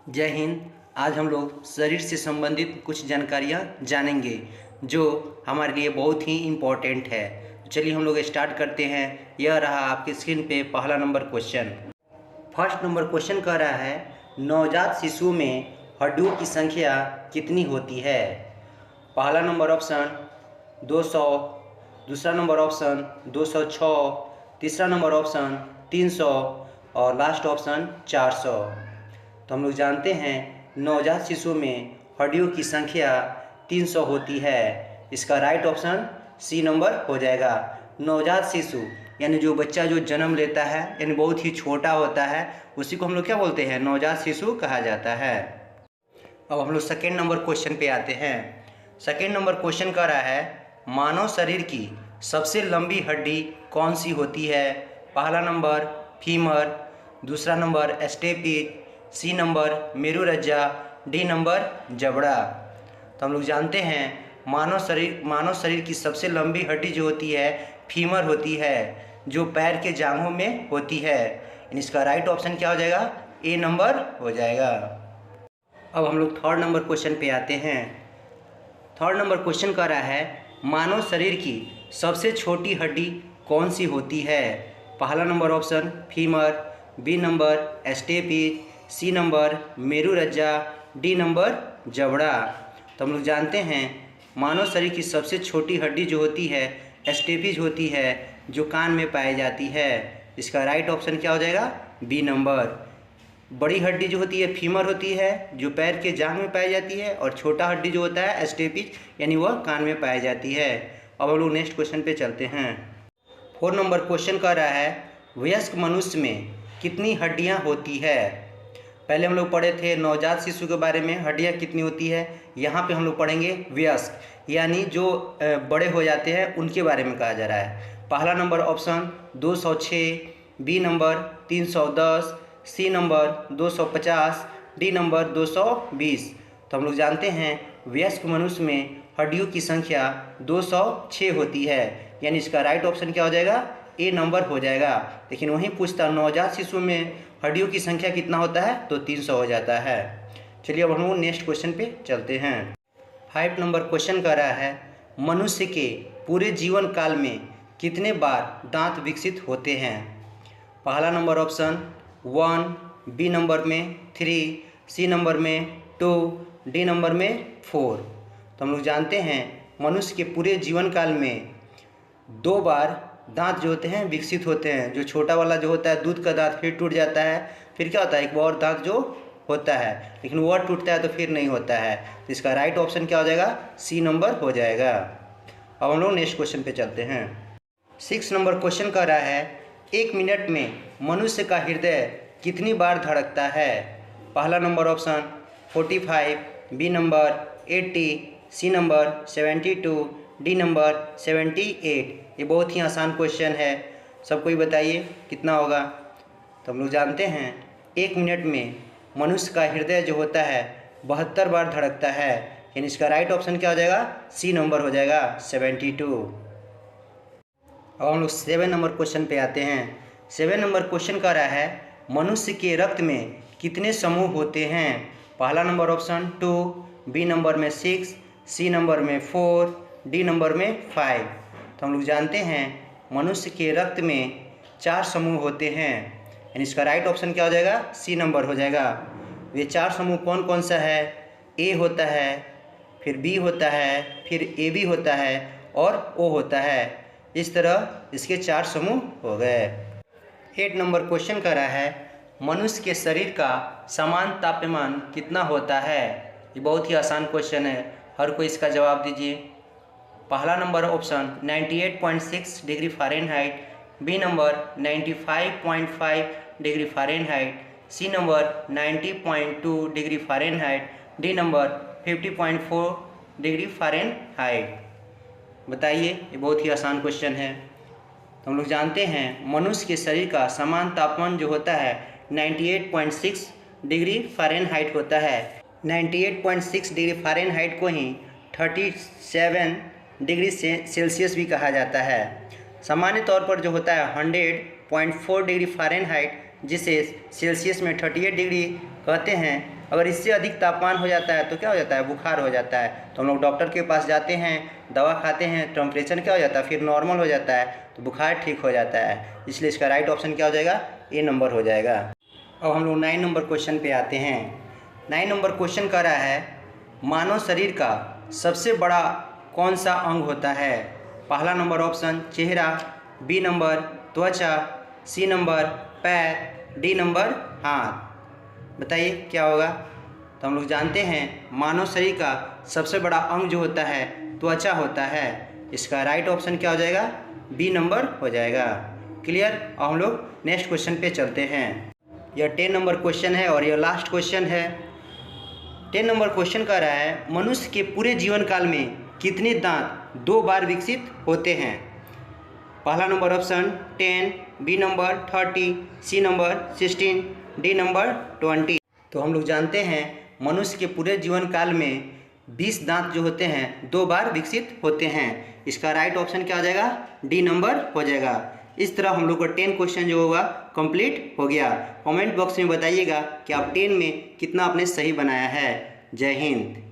जय हिंद। आज हम लोग शरीर से संबंधित कुछ जानकारियाँ जानेंगे जो हमारे लिए बहुत ही इम्पोर्टेंट है। तो चलिए हम लोग स्टार्ट करते हैं। यह रहा आपकी स्क्रीन पे पहला number question. First number question कह रहा है, नवजात शिशु में हड्डियों की संख्या कितनी होती है? पहला नंबर ऑप्शन 200, दूसरा नंबर ऑप्शन 206, तीसरा नंबर ऑप्शन 300 और लास्ट ऑप्शन 400। तो हम लोग जानते हैं नवजात शिशु में हड्डियों की संख्या 300 होती है। इसका राइट ऑप्शन सी नंबर हो जाएगा। नवजात शिशु यानी जो बच्चा जो जन्म लेता है, यानी बहुत ही छोटा होता है, उसी को हम लोग क्या बोलते हैं? नवजात शिशु कहा जाता है। अब हम लोग सेकेंड नंबर क्वेश्चन पे आते हैं। सेकेंड नंबर क्वेश्चन कह रहा है, मानव शरीर की सबसे लंबी हड्डी कौन सी होती है? पहला नंबर फीमर, दूसरा नंबर स्टेपिज, सी नंबर मेरुरज्जा, डी नंबर जबड़ा। तो हम लोग जानते हैं मानव शरीर की सबसे लंबी हड्डी जो होती है फीमर होती है, जो पैर के जांघों में होती है। इसका राइट ऑप्शन क्या हो जाएगा? ए नंबर हो जाएगा। अब हम लोग थर्ड नंबर क्वेश्चन पे आते हैं। थर्ड नंबर क्वेश्चन कह रहा है, मानव शरीर की सबसे छोटी हड्डी कौन सी होती है? पहला number option femur, B number stapes, C number मेरुरज्जा, डी नंबर जबड़ा। तो हम लोग जानते हैं मानव शरीर की सबसे छोटी हड्डी जो होती है स्टेपिज होती है, जो कान में पाई जाती है। इसका राइट ऑप्शन क्या हो जाएगा? B number. बड़ी हड्डी जो होती है फीमर होती है, जो पैर के जांघ में पाई जाती है, और छोटा हड्डी जो होता है स्टेपिज यानी वह कान में पाई जाती है। अब हम लोग नेक्स्ट क्वेश्चन पे चलते हैं। 4 नंबर क्वेश्चन कह रहा है, वयस्क मनुष्य में कितनी हड्डियां होती है? पहले हम लोग पढ़े थे नवजात शिशु के बारे में, हड्डियां कितनी होती है। यहाँ पे हम लोग पढ़ेंगे वयस्क यानी जो बड़े हो जाते हैं उनके बारे में कहा जा रहा है। पहला number option 206, B number 310, C number 250, D number 220। तो हम लोग जानते हैं वयस्क मनुष्य में हड्डियों की संख्या 206 होती है, यानी इसका राइट ऑप्शन क्या हो जाएगा? ए नंबर हो जाएगा। लेकिन वहीं पूछता नवजात शिशु में हड्डियों की संख्या कितना होता है, तो 300 हो जाता है। चलिए अब हम लोग नेक्स्ट क्वेश्चन पे चलते हैं। 5 नंबर क्वेश्चन कह रहा है, मनुष्य के पूरे जीवन काल में कितने बार दांत विकसित होते हैं? पहला नंबर ऑप्शन 1, बी नंबर में 3, सी नंबर में 2, डी नंबर में 4। तो हम लोग जानते हैं मनुष्य के पूरे जीवन काल में 2 बार दांत जो होते हैं विकसित होते हैं। जो छोटा वाला जो होता है दूध का दांत फिर टूट जाता है, फिर क्या होता है एक और दांत जो होता है, लेकिन वह टूटता है तो फिर नहीं होता है। तो इसका राइट ऑप्शन क्या हो जाएगा? सी नंबर हो जाएगा। अब हम लोग नेक्स्ट क्वेश्चन पे चलते हैं। 6 नंबर क्वेश्चन कह रहा है, 1 मिनट में मनुष्य का हृदय कितनी बार धड़कता है? पहला number option 45, B number 80, C number 72, D number 78। ये बहुत ही आसान क्वेश्चन है, सबको ही बताइए कितना होगा। तो हम लोग जानते हैं 1 मिनट में मनुष्य का हृदय जो होता है 72 बार धड़कता है, यानी इसका राइट ऑप्शन क्या हो जाएगा? सी नंबर हो जाएगा 72। अब हम लोग 7 नंबर क्वेश्चन पे आते हैं। 7 नंबर क्वेश्चन कह रहा है, मनुष्य के रक्त में कितने समूह होते हैं? पहला नंबर ऑप्शन 2, बी नंबर में 6, सी नंबर में 4, डी नंबर में 5। तो हम लोग जानते हैं मनुष्य के रक्त में 4 समूह होते हैं, यानी इसका राइट ऑप्शन क्या हो जाएगा? सी नंबर हो जाएगा। वे 4 समूह कौन कौन सा है? ए होता है, फिर बी होता है, फिर ए बी होता है और ओ होता है। इस तरह इसके 4 समूह हो गए। 8 नंबर क्वेश्चन कर रहा है, मनुष्य के शरीर का समान तापमान कितना होता है? ये बहुत ही आसान क्वेश्चन है, हर कोई इसका जवाब दीजिए। पहला number option 98.6 degree Fahrenheit, B number 95.5 degree Fahrenheit, C number 90.2 degree Fahrenheit, D number 50.4 degree Fahrenheit. बताइए, ये बहुत ही आसान क्वेश्चन है। तो हम लोग जानते हैं मनुष्य के शरीर का समान तापमान जो होता है 98.6 डिग्री फ़ारेनहाइट होता है। 98.6 डिग्री फ़ारेनहाइट को ही 37 डिग्री सेल्सियस भी कहा जाता है। सामान्य तौर पर जो होता है 100.4 डिग्री फ़ारेनहाइट, जिसे सेल्सियस में 38 डिग्री कहते हैं, अगर इससे अधिक तापमान हो जाता है तो क्या हो जाता है, बुखार हो जाता है। तो हम लोग डॉक्टर के पास जाते हैं, दवा खाते हैं, टेम्परेचर क्या हो जाता है, फिर नॉर्मल हो जाता है, तो बुखार ठीक हो जाता है। इसलिए इसका राइट ऑप्शन क्या हो जाएगा, ए नंबर हो जाएगा। अब हम लोग 9 नंबर क्वेश्चन पे आते हैं। 9 नंबर क्वेश्चन कह रहा है मानव शरीर का सबसे बड़ा कौन सा अंग होता है। पहला नंबर ऑप्शन चेहरा, बी नंबर त्वचा, सी नंबर पैर, डी नंबर हाथ। बताइए क्या होगा। तो हम लोग जानते हैं मानव शरीर का सबसे बड़ा अंग जो होता है त्वचा होता है। इसका राइट ऑप्शन क्या हो जाएगा, बी नंबर हो जाएगा। क्लियर। अब हम लोग नेक्स्ट क्वेश्चन पे चलते हैं। यह 10 नंबर क्वेश्चन है और यह लास्ट क्वेश्चन है। 10 नंबर क्वेश्चन कह रहा है मनुष्य के पूरे जीवन काल में कितने दांत 2 बार विकसित होते हैं। पहला number option 10, B number 30, C number 16, D number 20। तो हम लोग जानते हैं मनुष्य के पूरे जीवन काल में 20 दांत जो होते हैं 2 बार विकसित होते हैं। इसका राइट ऑप्शन क्या हो जाएगा, डी नंबर हो जाएगा। इस तरह हम लोग का 10 क्वेश्चन जो होगा कंप्लीट हो गया। कमेंट बॉक्स में बताइएगा कि आप 10 में कितना आपने सही बनाया है। जय हिंद।